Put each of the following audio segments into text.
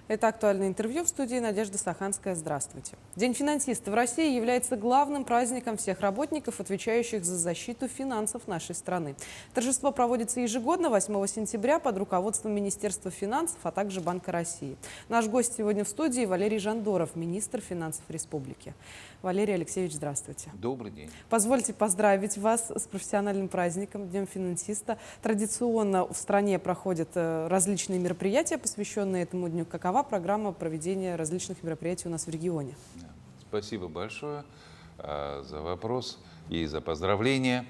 Это «Актуальное интервью», в студии Надежда Саханская. Здравствуйте. День финансиста в России является главным праздником всех работников, отвечающих за защиту финансов нашей страны. Торжество проводится ежегодно 8 сентября под руководством Министерства финансов, а также Банка России. Наш гость сегодня в студии Валерий Жандоров, министр финансов республики. Валерий Алексеевич, здравствуйте. Добрый день. Позвольте поздравить вас с профессиональным праздником, Днем финансиста. Традиционно в стране проходят различные мероприятия, посвященные этому дню. Какова программа проведения различных мероприятий у нас в регионе? Спасибо большое за вопрос и за поздравления.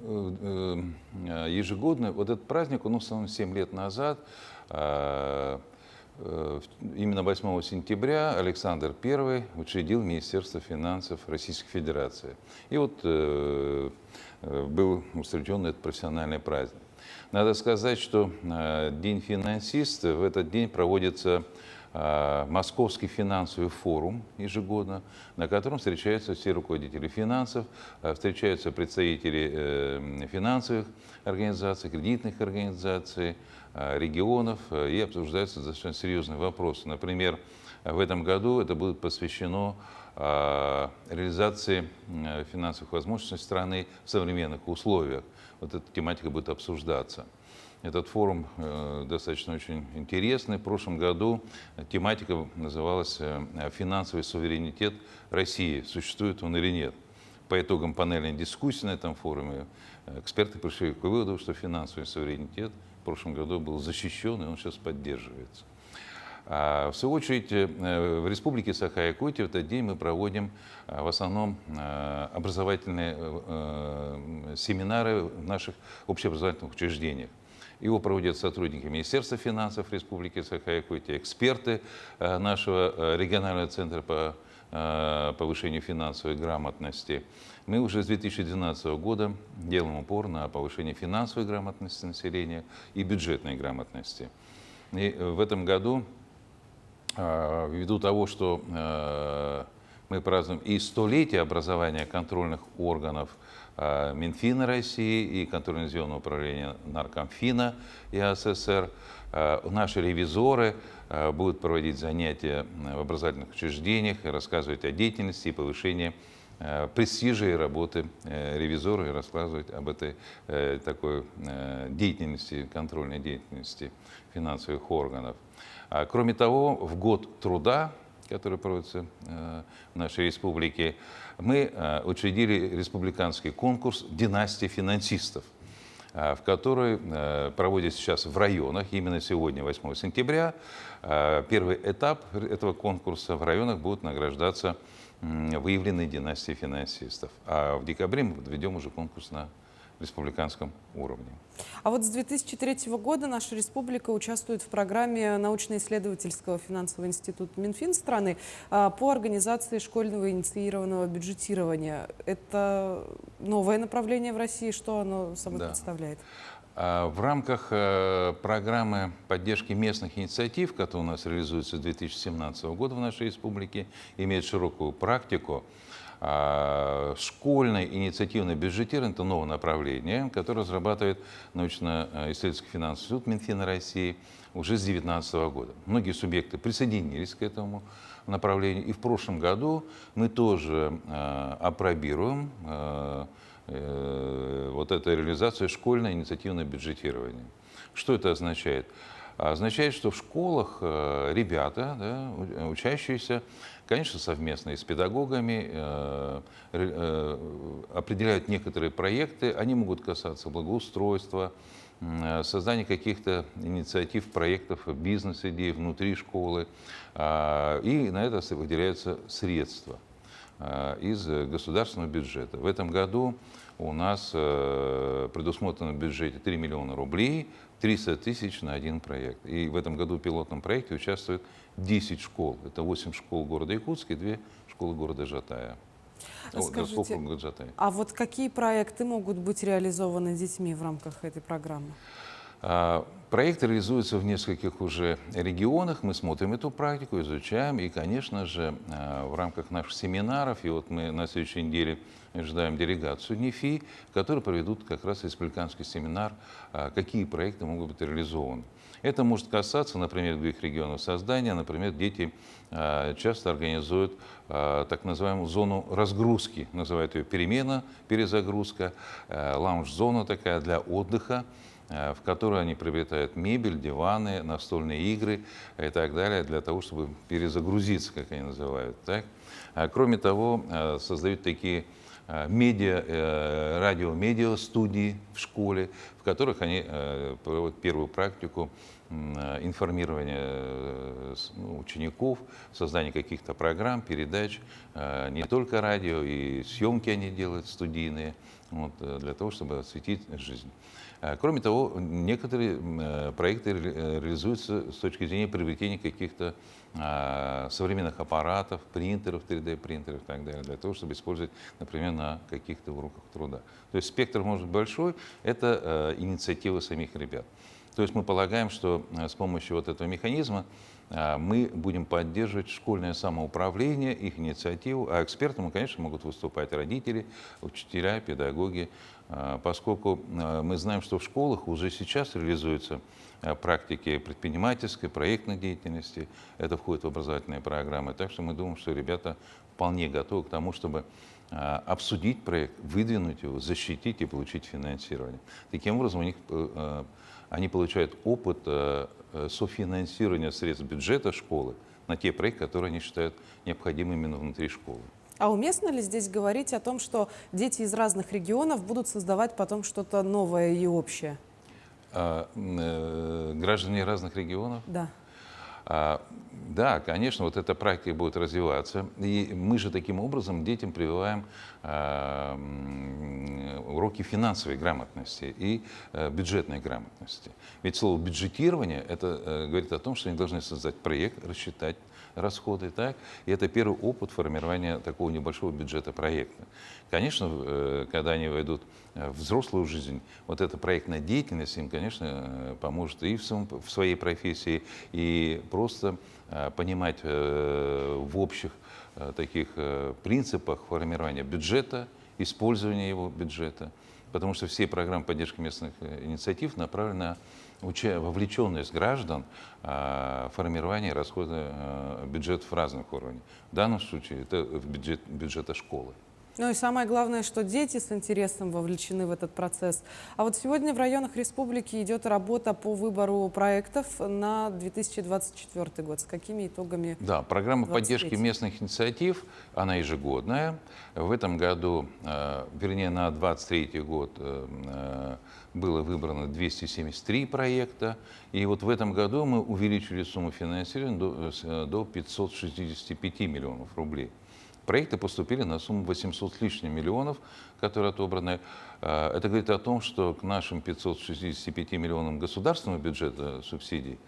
Ежегодно, вот этот праздник, он установлен 7 лет назад. Именно 8 сентября Александр I учредил Министерство финансов Российской Федерации. И вот был учрежден этот профессиональный праздник. Надо сказать, что День финансиста, в этот день проводится Московский финансовый форум ежегодно, на котором встречаются все руководители финансов, встречаются представители финансовых организаций, кредитных организаций, регионов, и обсуждаются достаточно серьезные вопросы. Например, в этом году это будет посвящено реализации финансовых возможностей страны в современных условиях. Вот эта тематика будет обсуждаться. Этот форум достаточно очень интересный. В прошлом году тематика называлась «Финансовый суверенитет России. Существует он или нет?». По итогам панельной дискуссии на этом форуме эксперты пришли к выводу, что финансовый суверенитет в прошлом году был защищен, и он сейчас поддерживается. В свою очередь, в Республике Саха-Якутия в этот день мы проводим в основном образовательные семинары в наших общеобразовательных учреждениях. Его проводят сотрудники Министерства финансов Республики Саха-Якутия, эксперты нашего регионального центра по повышению финансовой грамотности. Мы уже с 2012 года делаем упор на повышение финансовой грамотности населения и бюджетной грамотности. И в этом году, ввиду того, что мы празднуем и столетие образования контрольных органов Минфина России и контрольно-ревизионного управления Наркомфина и АССР, наши ревизоры будут проводить занятия в образовательных учреждениях, рассказывать о деятельности и повышении престижа и работы ревизора и рассказывать об этой такой деятельности, контрольной деятельности финансовых органов. Кроме того, в год труда, который проводится в нашей республике, мы учредили республиканский конкурс «Династия финансистов», в который проводится сейчас в районах, именно сегодня, 8 сентября. Первый этап этого конкурса: в районах будут награждаться выявленные династии финансистов. А в декабре мы подведем уже конкурс на республиканском уровне. А вот с 2003 года наша республика участвует в программе научно-исследовательского финансового института Минфин страны по организации школьного инициированного бюджетирования. Это новое направление в России. Что оно собой представляет? В рамках программы поддержки местных инициатив, которая у нас реализуется с 2017 года в нашей республике, имеет широкую практику. Школьное инициативное бюджетирование – это новое направление, которое разрабатывает научно-исследовательский финансовый институт Минфина России уже с 2019 года. Многие субъекты присоединились к этому направлению, и в прошлом году мы тоже апробируем вот эту реализацию школьное инициативное бюджетирование. Что это означает? Означает, что в школах ребята, учащиеся, конечно, совместно и с педагогами определяют некоторые проекты. Они могут касаться благоустройства, создания каких-то инициатив, проектов, бизнес-идей внутри школы. И на это выделяются средства из государственного бюджета. В этом году у нас предусмотрено в бюджете 3 миллиона рублей, 300 тысяч на один проект. И в этом году в пилотном проекте участвует 10 школ. Это 8 школ города Якутска и 2 школы города Жатая. Скажите, а вот какие проекты могут быть реализованы детьми в рамках этой программы? Проекты реализуются в нескольких уже регионах. Мы смотрим эту практику, изучаем. И, конечно же, в рамках наших семинаров, и вот мы на следующей неделе ожидаем делегацию НИФИ, которые проведут как раз республиканский семинар, какие проекты могут быть реализованы. Это может касаться, например, других регионов создания. Например, дети часто организуют так называемую зону разгрузки, называют ее перемена, перезагрузка, лаунж-зона такая для отдыха, в которой они приобретают мебель, диваны, настольные игры и так далее, для того, чтобы перезагрузиться, как они называют. Так? Кроме того, создают такие радио-медиа студии в школе, в которых они проводят первую практику информирования учеников, создания каких-то программ, передач, не только радио, и съемки они делают студийные, вот, для того, чтобы осветить жизнь. Кроме того, некоторые проекты реализуются с точки зрения приобретения каких-то современных аппаратов, принтеров, 3D-принтеров и так далее, для того, чтобы использовать, например, на каких-то уроках труда. То есть спектр может быть большой, это инициатива самих ребят. То есть мы полагаем, что с помощью вот этого механизма мы будем поддерживать школьное самоуправление, их инициативу, а экспертами, конечно, могут выступать родители, учителя, педагоги, поскольку мы знаем, что в школах уже сейчас реализуются практики предпринимательской, проектной деятельности, это входит в образовательные программы, так что мы думаем, что ребята вполне готовы к тому, чтобы обсудить проект, выдвинуть его, защитить и получить финансирование. Таким образом, у них они получают опыт софинансирования средств бюджета школы на те проекты, которые они считают необходимыми именно внутри школы. А уместно ли здесь говорить о том, что дети из разных регионов будут создавать потом что-то новое и общее? Граждане разных регионов? Да. Да, конечно, вот эта практика будет развиваться. И мы же таким образом детям прививаем уроки финансовой грамотности и бюджетной грамотности. Ведь слово «бюджетирование» это говорит о том, что они должны создать проект, рассчитать расходы, так? И это первый опыт формирования такого небольшого бюджета проекта. Конечно, когда они войдут в взрослую жизнь, вот эта проектная деятельность им, конечно, поможет и в своей профессии, и просто понимать в общих таких принципах формирования бюджета, использования его бюджета, потому что все программы поддержки местных инициатив направлены на вовлеченность граждан в формирование расхода бюджетов разных уровней. В данном случае это бюджета школы. Ну и самое главное, что дети с интересом вовлечены в этот процесс. А вот сегодня в районах республики идет работа по выбору проектов на 2024 год. С какими итогами? Да, программа 23? поддержки местных инициатив, она ежегодная. В этом году, вернее, на 2023 год было выбрано 273 проекта. И вот в этом году мы увеличили сумму финансирования до 565 миллионов рублей. Проекты поступили на сумму 800 с лишним миллионов, которые отобраны. Это говорит о том, что к нашим 565 миллионам государственного бюджета субсидий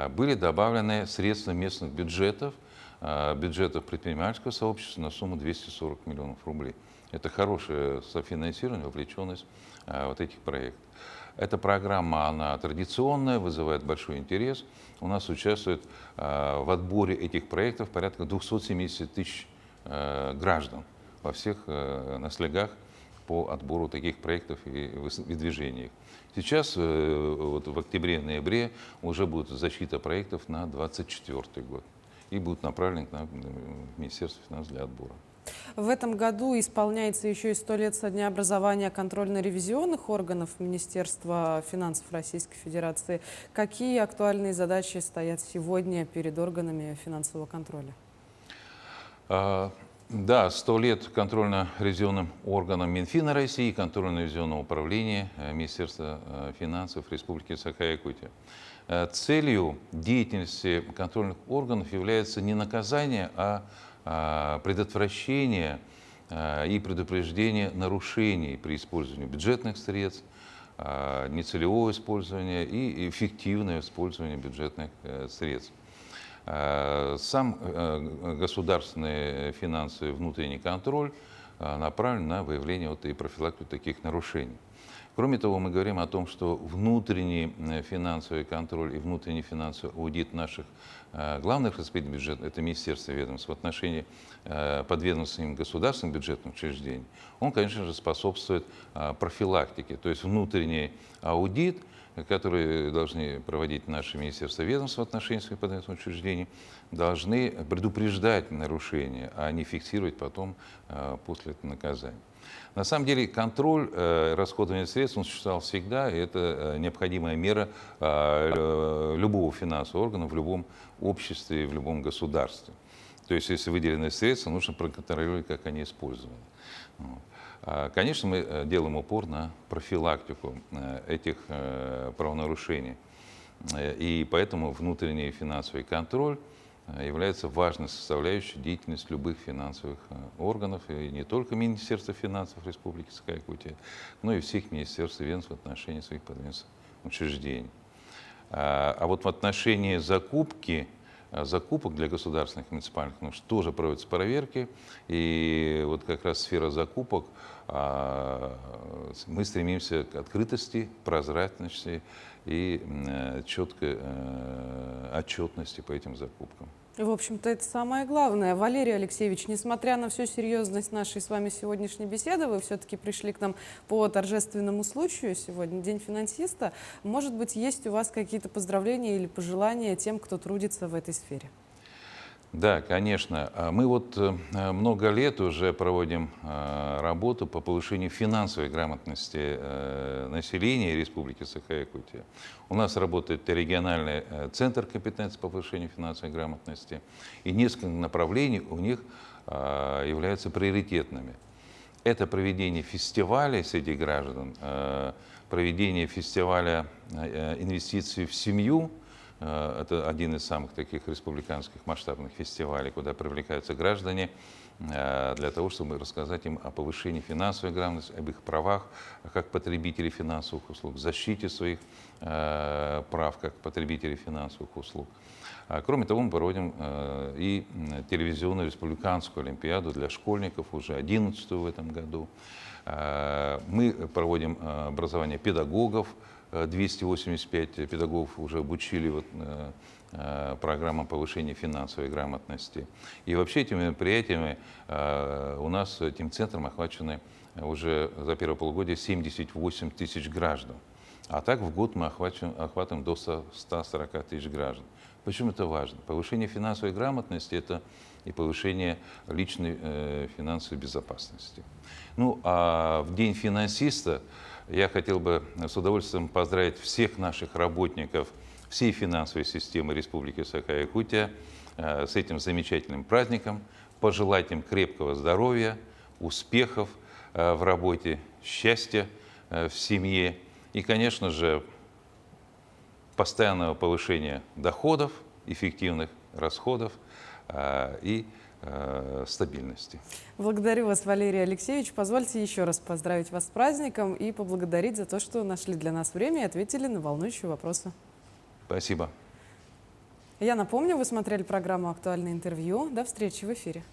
были добавлены средства местных бюджетов, бюджетов предпринимательского сообщества на сумму 240 миллионов рублей. Это хорошее софинансирование, вовлеченность вот этих проектов. Эта программа, она традиционная, вызывает большой интерес. У нас участвует в отборе этих проектов порядка 270 тысяч граждан во всех наслегах по отбору таких проектов и выдвижениях. Сейчас, вот в октябре-ноябре, уже будет защита проектов на 2024 год и будут направлены к Министерству финансов для отбора. В этом году исполняется еще и 100 лет со дня образования контрольно-ревизионных органов Министерства финансов Российской Федерации. Какие актуальные задачи стоят сегодня перед органами финансового контроля? Да, 100 лет контрольно-ревизионным органам Минфина России, контрольно-ревизионного управления Министерства финансов Республики Саха-Якутия. Целью деятельности контрольных органов является не наказание, а предотвращение и предупреждение нарушений при использовании бюджетных средств, нецелевого использования и эффективное использование бюджетных средств. Сам государственный финансовый внутренний контроль направлен на выявление и профилактику таких нарушений. Кроме того, мы говорим о том, что внутренний финансовый контроль и внутренний финансовый аудит наших главных распределителей бюджета, это Министерство и ведомств, в отношении подведомственных государственных бюджетных учреждений, он, конечно же, способствует профилактике. То есть внутренний аудит которые должны проводить наши министерства и ведомства в отношении своих подобных учреждений, должны предупреждать нарушения, а не фиксировать потом после этого наказания. На самом деле контроль расходования средств он существовал всегда, и это необходимая мера любого финансового органа в любом обществе, в любом государстве. То есть, если выделенные средства, нужно проконтролировать, как они использованы. Конечно, мы делаем упор на профилактику этих правонарушений. И поэтому внутренний финансовый контроль является важной составляющей деятельности любых финансовых органов, и не только Министерства финансов Республики Саха-Якутия, но и всех министерств и ведомств в отношении своих подведомственных учреждений. А вот в отношении закупок для государственных и муниципальных нужд тоже проводятся проверки, и вот как раз сфера закупок мы стремимся к открытости, прозрачности и четкой отчетности по этим закупкам. В общем-то, это самое главное. Валерий Алексеевич, несмотря на всю серьезность нашей с вами сегодняшней беседы, вы все-таки пришли к нам по торжественному случаю. Сегодня День финансиста. Может быть, есть у вас какие-то поздравления или пожелания тем, кто трудится в этой сфере? Да, конечно. Мы вот много лет уже проводим работу по повышению финансовой грамотности населения Республики Саха-Якутия. У нас работает региональный центр компетенции по повышению финансовой грамотности, и несколько направлений у них являются приоритетными. Это проведение фестивалей среди граждан, проведение фестиваля инвестиций в семью. Это один из самых таких республиканских масштабных фестивалей, куда привлекаются граждане для того, чтобы рассказать им о повышении финансовой грамотности, об их правах как потребителей финансовых услуг, защите своих прав как потребителей финансовых услуг. Кроме того, мы проводим и телевизионную республиканскую олимпиаду для школьников, уже 11-ю в этом году. Мы проводим образование педагогов. 285 педагогов уже обучили программам повышения финансовой грамотности. И вообще этими мероприятиями у нас этим центром охвачены уже за первое полугодие 78 тысяч граждан. А так в год мы охватываем до 140 тысяч граждан. Почему это важно? Повышение финансовой грамотности – это и повышение личной финансовой безопасности. Ну, а в День финансиста я хотел бы с удовольствием поздравить всех наших работников всей финансовой системы Республики Саха-Якутия с этим замечательным праздником, пожелать им крепкого здоровья, успехов в работе, счастья в семье и, конечно же, постоянного повышения доходов, эффективных расходов и стабильности. Благодарю вас, Валерий Алексеевич. Позвольте еще раз поздравить вас с праздником и поблагодарить за то, что нашли для нас время и ответили на волнующие вопросы. Спасибо. Я напомню, вы смотрели программу «Актуальное интервью». До встречи в эфире.